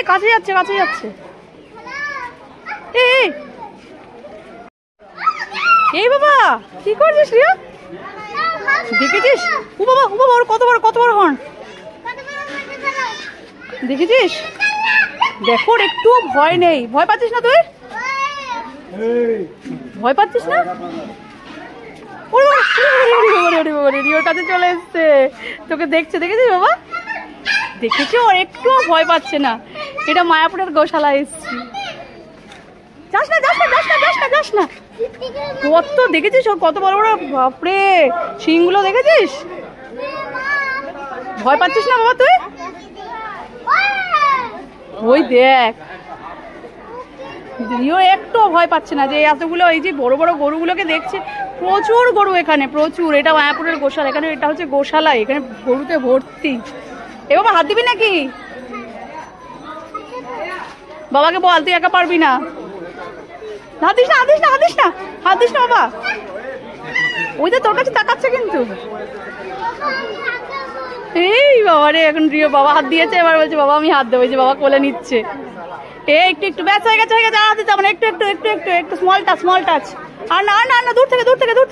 কাছে যাচ্ছে কাছে যাচ্ছে। এই বাবা কি করছিস রিয়া? দেখেছিস ও বাবা ও বাবা, ওর কত বড় হর্ন দেখেছিস? দেখো একটু ভয় নেই। ভয় পাচ্ছিস না তুই? ভয় পাচ্ছিস না? রিওর কাছে চলে এসছে, তোকে দেখছে। দেখেছিস বাবা? দেখেছি ওর একটুও ভয় পাচ্ছে না। এটা মায়াপুরের গোশালা এসছি। যাস না যাস না যাস না যাস না যাস না। কত দেখেছিস ওর কত বড় বড়, বাপরে শিংগুলো দেখেছিস? ভয় পাচ্ছিস না বাবা তুই? ওই দেখ রিও একটুও ভয় পাচ্ছে না। যে এতগুলো এই যে বড় বড় গরুগুলোকে দেখছে, প্রচুর গরু এখানে প্রচুর। এটা মায়াপুরের গোশালা, এখানে এটা হচ্ছে গোশালা, এখানে গরুতে ভর্তি। এ বাবা হাত দিবি নাকি? বাবাকে বল তুই একা পারবি না। হাত দিস না হাত দিস না হাত দিস না হাত দিস না বাবা। ওই যে তোর কাছে তাকাচ্ছে কিন্তু। এই বাবা রে, এখন রিও বাবা হাত দিয়েছে, এবার বলছে বাবা আমি হাত দেবো। যে বাবা কোলে নিচ্ছে। একটু একটু ব্যাস হয়ে গেছে হাত দিতে হবে না। একটু একটু একটু একটু একটু স্মল টাচ। আর না না না, দূর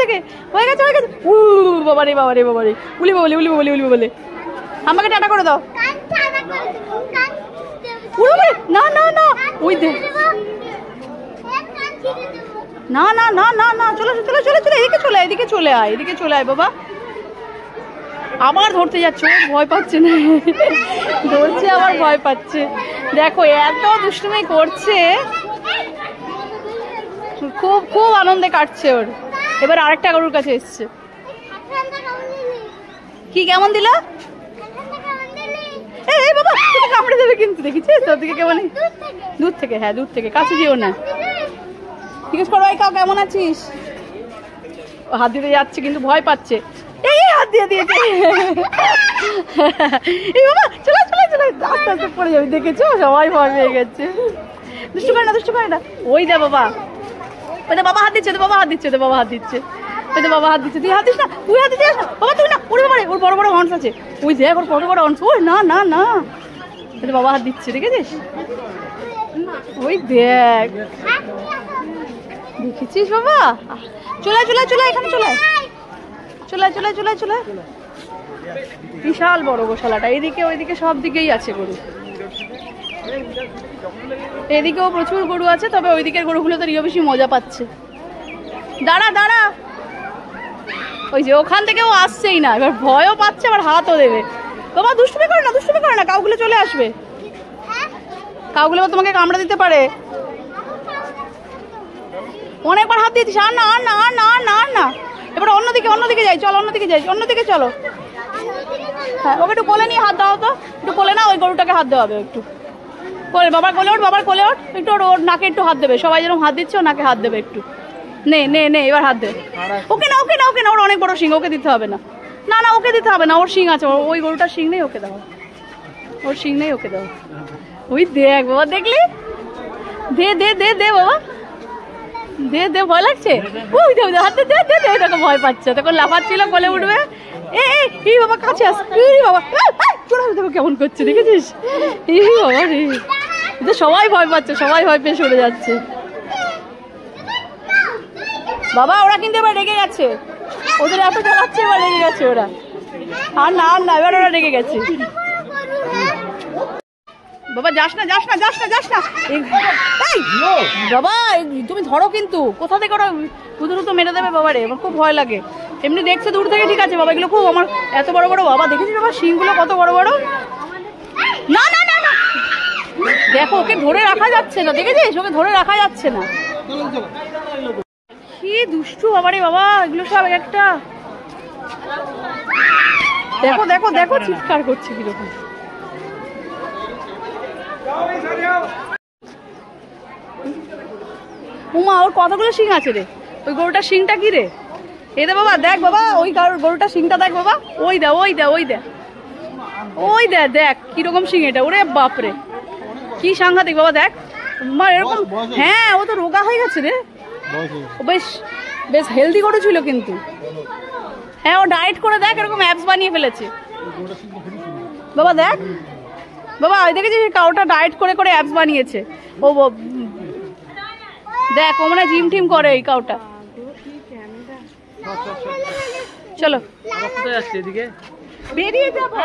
থেকে হয়ে গেছে উ বাবা রে বাবা রে বাবা রে, উলি বলে আমাকে টাটা করে দাও। না না না ওই দে, না না না না না, চলে এদিকে চলে আয় বাবা। আবার ধরতে যাচ্ছে, ভয় পাচ্ছে না, ধরছে আবার ভয় পাচ্ছে। দেখো এত দুষ্টুমি করছে, খুব খুব আনন্দে কাটছে ওর। এবার আরেকটা গরুর কাছে এসছে। কি কেমন দিল? এই বাবা তোকে কামড়ে দেবে কিন্তু, দেখেছিস তোর দিকে কেমন? দূর থেকে, হ্যাঁ দূর থেকে, কাছে যেও না। জিজ্ঞেস করো এই কাউ কেমন আছিস? হাত দিতে যাচ্ছে কিন্তু ভয় পাচ্ছে। এই হাত দিয়ে দিয়েছে। এই বাবা চলে আস্তে আস্তে পড়ে যাবি। দেখেছো সবাই ভয় পেয়ে গেছে। দুষ্টু করে না। ওই দে বাবা, ওই দে বাবা হাত দিচ্ছে, বাবা হাত দিচ্ছে। তুই হাত দিস না, তুই হাত দিতে বাবা, তুই না। ওরে বাবা ওর বড় বড় হর্নস আছে। ওই দেখ ওর কত বড় হর্নস। ওই না না না, বাবা হাত দিচ্ছে, দেখেছিস? ওই দেখ, দেখেছিস বাবা? চলে এখানে চলে। বিশাল বড় গোশালাটা, এদিকে ওইদিকে সব দিকেই আছে গরু। এদিকেও প্রচুর গরু আছে, তবে ওই দিকের গরুগুলো তো রিও বেশি মজা পাচ্ছে। দাঁড়া, ওই যে ওখান থেকে ও আসছেই না, এবার ভয়ও পাচ্ছে, আবার হাতও দেবে। বাবা দুষ্টুমি করে না, কাউগুলো চলে আসবে। কাউগুলো তোমাকে কামড়া দিতে পারে। অনেকবার হাত দিয়েছিস। আর না, এবার অন্যদিকে যাই, চলো। হ্যাঁ ওকে একটু কোলে নিয়ে হাত দাও তো, একটু কোলে না, ওই গরুটাকে হাত দেওয়া হবে একটু। বাবার কোলে ওঠ, একটু ওর নাকে একটু হাত দেবে। সবাই যেরকম হাত দিচ্ছে ও নাকে হাত দেবে একটু। নে এবার হাত দেবে। ওকে না, ওর অনেক বড় শিং, ওকে দিতে হবে না। না ওকে দিতে হবে না, ওর শিং আছে। ওই গরুটার শিং নেই, ওকে দাও। ওর শিং নেই, ওকে দাও। ওই দেখ বাবা, দেখলি? দে বাবা, দে। ভয় লাগছে? হাতে দে। তখন ভয় পাচ্ছে, তখন লাফাচ্ছিল, কোলে উঠবে। এই বাবা কাছে আস। বাবা দেখো কেমন করছে, দেখেছিস? বাবা রে, সবাই ভয় পাচ্ছে, সবাই ভয় পেয়ে সরে যাচ্ছে। বাবা ওরা কিন্তু এবার রেগে গেছে, ওদের এত চালাচ্ছে, এবার রেগে গেছে ওরা। আর না এবার ওরা রেগে গেছে। বাবা যাস না। বাবা তুমি ধরো কিন্তু, কোথা থেকে ওরা দুটো মেরে দেবে বাবা রে, আমার খুব ভয় লাগে। এমনি দেখছে দূর থেকে ঠিক আছে বাবা, এগুলো খুব আমার এত বড় বাবা, দেখেছিস বাবা শিংগুলো কত বড়? দেখো ওকে ধরে রাখা যাচ্ছে না, দেখেছিস ওকে ধরে রাখা যাচ্ছে না। কি দুষ্টু বাবারে বাবা, এগুলো সব একটা। দেখো দেখো দেখো চিৎকার করছে কিরকম। উমা ওর কতগুলো শিং আছে রে, ওই গরুটার শিংটা কি রে? এই দে বাবা, দেখ বাবা ওই গরুটার শিংটা দেখ বাবা, ওই দে ওই দে ওই দে ওই দে, দেখ কিরকম শিং এটা। ওরে বাপরে কি সাংঘাতিক বাবা, দেখ মা এরকম। হ্যাঁ ও তো রোগা হয়ে গেছে রে, বেশ বেশ হেলদি গরু ছিল কিন্তু। হ্যাঁ ও ডায়েট করে দেখ এরকম অ্যাপস বানিয়ে ফেলেছে বাবা। দেখ বাবা ওই দেখেছিস কাউটা ডায়েট করে করে অ্যাপস বানিয়েছে ও। দেখ ও মানে জিম টিম করে এই কাউটা। চলো বেরিয়ে যাবো।